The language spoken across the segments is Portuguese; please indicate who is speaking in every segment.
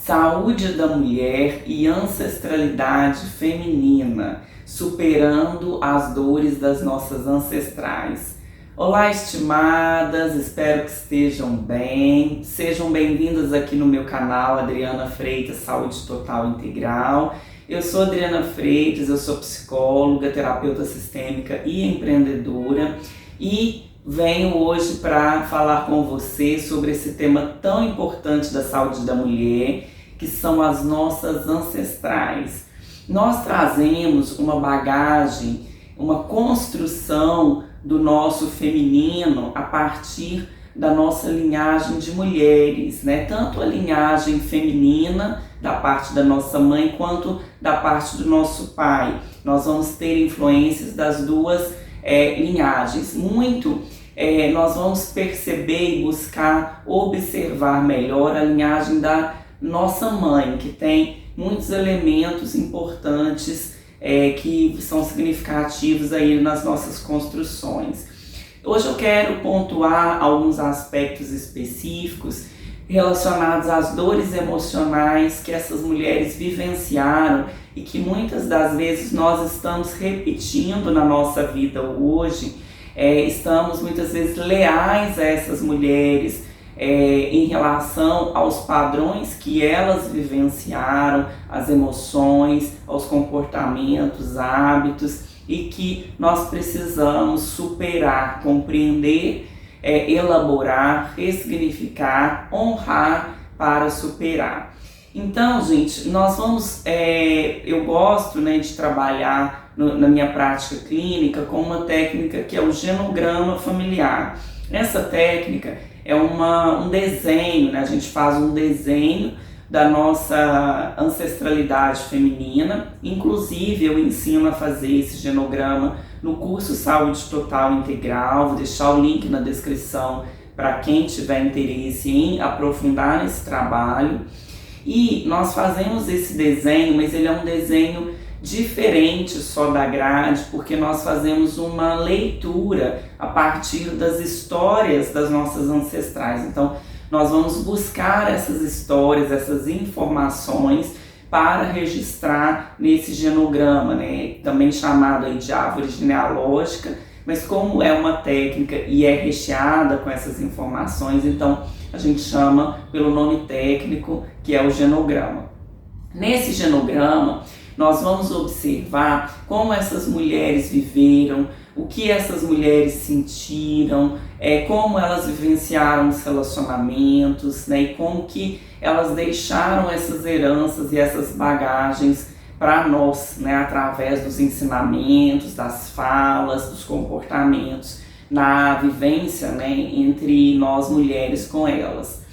Speaker 1: Saúde da mulher e ancestralidade feminina, superando as dores das nossas ancestrais. Olá, estimadas, espero que estejam bem. Sejam bem-vindas aqui no meu canal Adriana Freitas Saúde Total Integral. Eu sou Adriana Freitas, eu sou psicóloga, terapeuta sistêmica e empreendedora e venho hoje para falar com você sobre esse tema tão importante da saúde da mulher, que são as nossas ancestrais. Nós trazemos uma bagagem, uma construção do nosso feminino a partir da nossa linhagem de mulheres, né? Tanto a linhagem feminina da parte da nossa mãe quanto da parte do nosso pai. Nós vamos ter influências das duas linhagens. Nós vamos perceber e buscar observar melhor a linhagem da nossa mãe, que tem muitos elementos importantes que são significativos aí nas nossas construções. Hoje eu quero pontuar alguns aspectos específicos relacionados às dores emocionais que essas mulheres vivenciaram e que muitas das vezes nós estamos repetindo na nossa vida hoje. Estamos muitas vezes leais a essas mulheres em relação aos padrões que elas vivenciaram, as emoções, aos comportamentos, hábitos, e que nós precisamos superar, compreender, elaborar, ressignificar, honrar para superar. Então, gente, nós vamos, eu gosto, de trabalhar na minha prática clínica com uma técnica que é o genograma familiar. Essa técnica é um desenho, a gente faz um desenho da nossa ancestralidade feminina. Inclusive eu ensino a fazer esse genograma no curso Saúde Total Integral. Vou deixar o link na descrição para quem tiver interesse em aprofundar nesse trabalho. E nós fazemos esse desenho, mas ele é um desenho diferente só da grade, porque nós fazemos uma leitura a partir das histórias das nossas ancestrais. Então, nós vamos buscar essas histórias, essas informações para registrar nesse genograma, também chamado aí de árvore genealógica, mas como é uma técnica e é recheada com essas informações, então a gente chama pelo nome técnico, que é o genograma. Nesse genograma, nós vamos observar como essas mulheres viveram, o que essas mulheres sentiram, como elas vivenciaram os relacionamentos, e como que elas deixaram essas heranças e essas bagagens para nós, através dos ensinamentos, das falas, dos comportamentos, na vivência, entre nós mulheres com elas.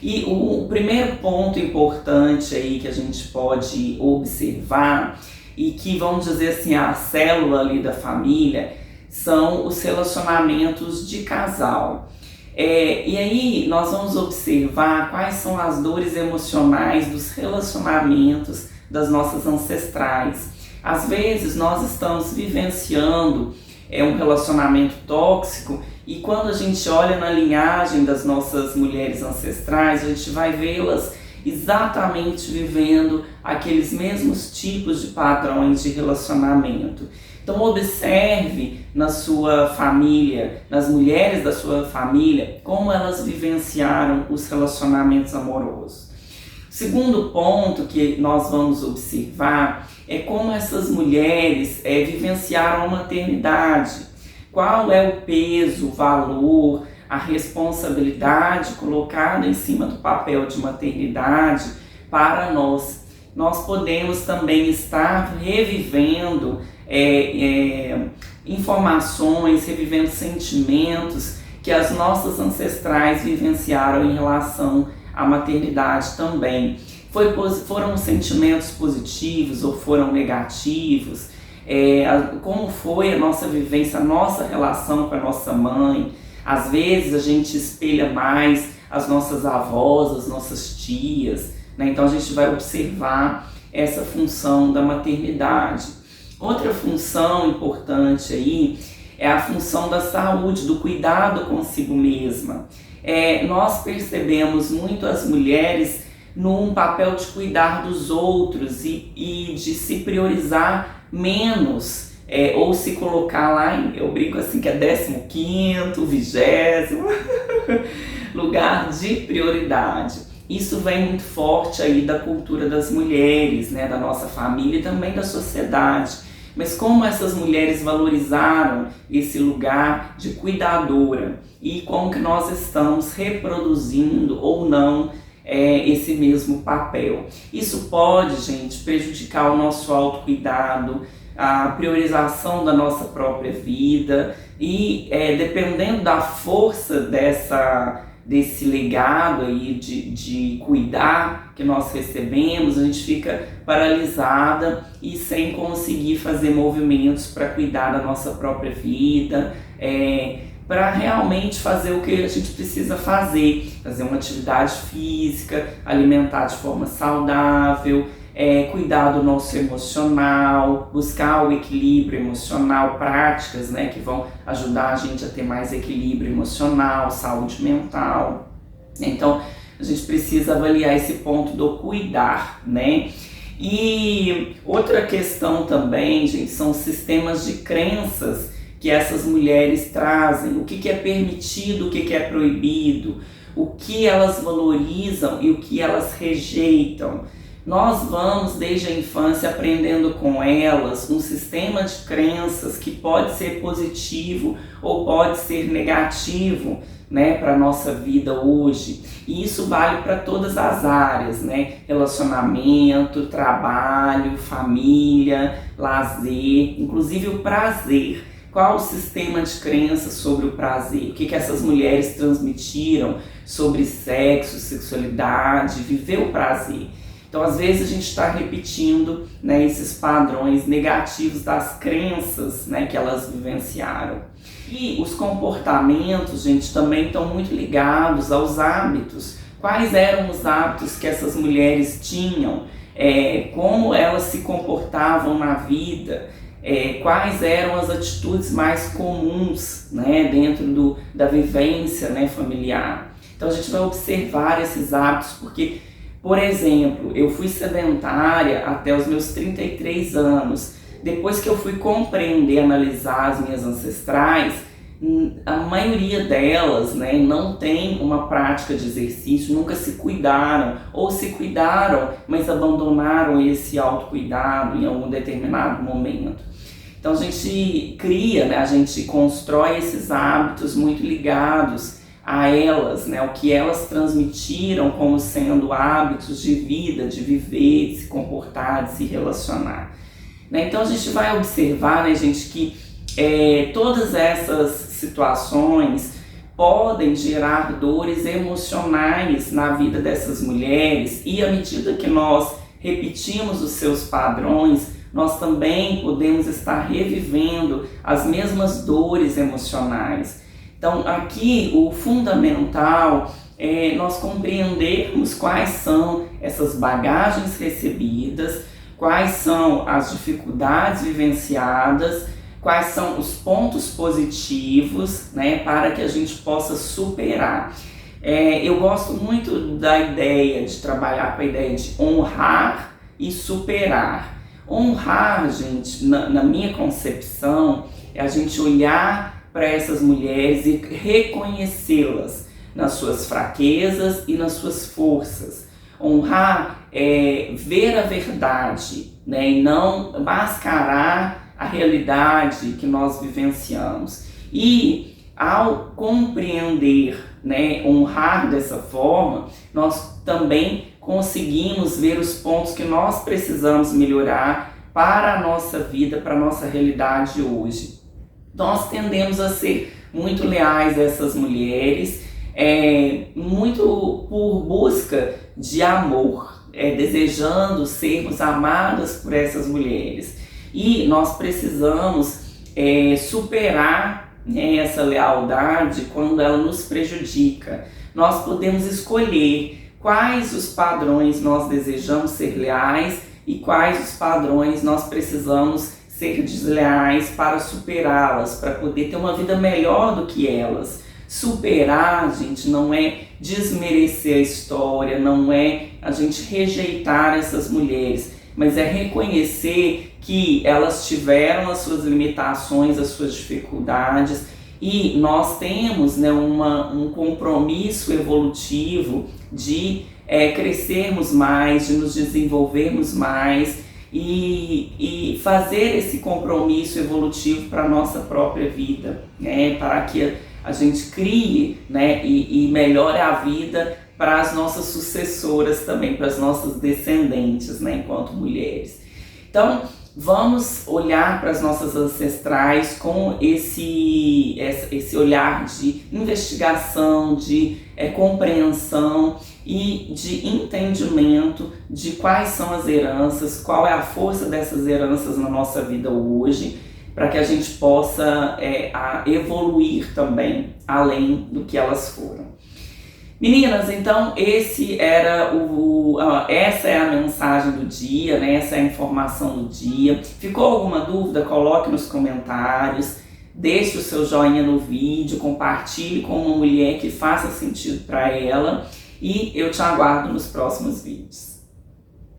Speaker 1: E o primeiro ponto importante aí que a gente pode observar e que, vamos dizer assim, a célula ali da família são os relacionamentos de casal. E aí nós vamos observar quais são as dores emocionais dos relacionamentos das nossas ancestrais. Às vezes nós estamos vivenciando um relacionamento tóxico, e quando a gente olha na linhagem das nossas mulheres ancestrais, a gente vai vê-las exatamente vivendo aqueles mesmos tipos de padrões de relacionamento. Então observe na sua família, nas mulheres da sua família, como elas vivenciaram os relacionamentos amorosos. Segundo ponto que nós vamos observar é como essas mulheres vivenciaram a maternidade. Qual é o peso, o valor, a responsabilidade colocada em cima do papel de maternidade para nós. Nós podemos também estar revivendo informações, revivendo sentimentos que as nossas ancestrais vivenciaram em relação à maternidade também. Foram sentimentos positivos ou foram negativos? Como foi a nossa vivência, a nossa relação com a nossa mãe? Às vezes a gente espelha mais as nossas avós, as nossas tias, Então a gente vai observar essa função da maternidade. Outra função importante aí é a função da saúde, do cuidado consigo mesma. Nós percebemos muito as mulheres num papel de cuidar dos outros e de se priorizar menos, ou se colocar lá eu brinco assim que é 15º, 20º lugar de prioridade. Isso vem muito forte aí da cultura das mulheres, né, da nossa família e também da sociedade. Mas como essas mulheres valorizaram esse lugar de cuidadora e como que nós estamos reproduzindo ou não esse mesmo papel. Isso pode, gente, prejudicar o nosso autocuidado, a priorização da nossa própria vida e dependendo da força desse legado aí de cuidar que nós recebemos, a gente fica paralisada e sem conseguir fazer movimentos para cuidar da nossa própria vida, para realmente fazer o que a gente precisa fazer uma atividade física, alimentar de forma saudável, cuidar do nosso emocional, buscar o equilíbrio emocional, práticas, né, que vão ajudar a gente a ter mais equilíbrio emocional, saúde mental. Então a gente precisa avaliar esse ponto do cuidar, né? E outra questão também, gente, são os sistemas de crenças que essas mulheres trazem, o que é permitido, o que é proibido, o que elas valorizam e o que elas rejeitam. Nós vamos desde a infância aprendendo com elas um sistema de crenças que pode ser positivo ou pode ser negativo, né, para a nossa vida hoje. E isso vale para todas as áreas, né? Relacionamento, trabalho, família, lazer, inclusive o prazer. Qual o sistema de crenças sobre o prazer? O que essas mulheres transmitiram sobre sexo, sexualidade, viver o prazer? Então, às vezes, a gente está repetindo, né, esses padrões negativos das crenças, né, que elas vivenciaram. E os comportamentos, gente, também estão muito ligados aos hábitos. Quais eram os hábitos que essas mulheres tinham? Como elas se comportavam na vida? Quais eram as atitudes mais comuns, né, dentro da vivência, né, familiar? Então, a gente vai observar esses hábitos porque... Por exemplo, eu fui sedentária até os meus 33 anos. Depois que eu fui compreender, analisar as minhas ancestrais, a maioria delas, né, não tem uma prática de exercício, nunca se cuidaram, ou se cuidaram, mas abandonaram esse autocuidado em algum determinado momento. Então a gente cria, né, a gente constrói esses hábitos muito ligados a elas, né, o que elas transmitiram como sendo hábitos de vida, de viver, de se comportar, de se relacionar. Né? Então a gente vai observar, né, gente, que todas essas situações podem gerar dores emocionais na vida dessas mulheres e à medida que nós repetimos os seus padrões, nós também podemos estar revivendo as mesmas dores emocionais. Então aqui o fundamental é nós compreendermos quais são essas bagagens recebidas, quais são as dificuldades vivenciadas, quais são os pontos positivos, né, para que a gente possa superar. Eu gosto muito da ideia de trabalhar com a ideia de honrar e superar. Honrar, gente, na minha concepção, é a gente olhar para essas mulheres e reconhecê-las nas suas fraquezas e nas suas forças. Honrar é ver a verdade, né, e não mascarar a realidade que nós vivenciamos. E ao compreender, né, honrar dessa forma, nós também conseguimos ver os pontos que nós precisamos melhorar para a nossa vida, para a nossa realidade hoje. Nós tendemos a ser muito leais a essas mulheres, muito por busca de amor, desejando sermos amadas por essas mulheres. E nós precisamos superar, né, essa lealdade quando ela nos prejudica. Nós podemos escolher quais os padrões nós desejamos ser leais e quais os padrões nós precisamos ser desleais para superá-las, para poder ter uma vida melhor do que elas. Superar, gente, não é desmerecer a história, não é a gente rejeitar essas mulheres, mas é reconhecer que elas tiveram as suas limitações, as suas dificuldades, e nós temos, né, um compromisso evolutivo de crescermos mais, de nos desenvolvermos mais e fazer esse compromisso evolutivo para a nossa própria vida, né, para que a gente crie, né, e melhore a vida para as nossas sucessoras também, para as nossas descendentes, né, enquanto mulheres. Então, vamos olhar para as nossas ancestrais com esse olhar de investigação, de compreensão e de entendimento de quais são as heranças, qual é a força dessas heranças na nossa vida hoje, para que a gente possa evoluir também além do que elas foram. Meninas, então essa é a mensagem do dia, né? Essa é a informação do dia. Ficou alguma dúvida? Coloque nos comentários, deixe o seu joinha no vídeo, compartilhe com uma mulher que faça sentido para ela e eu te aguardo nos próximos vídeos.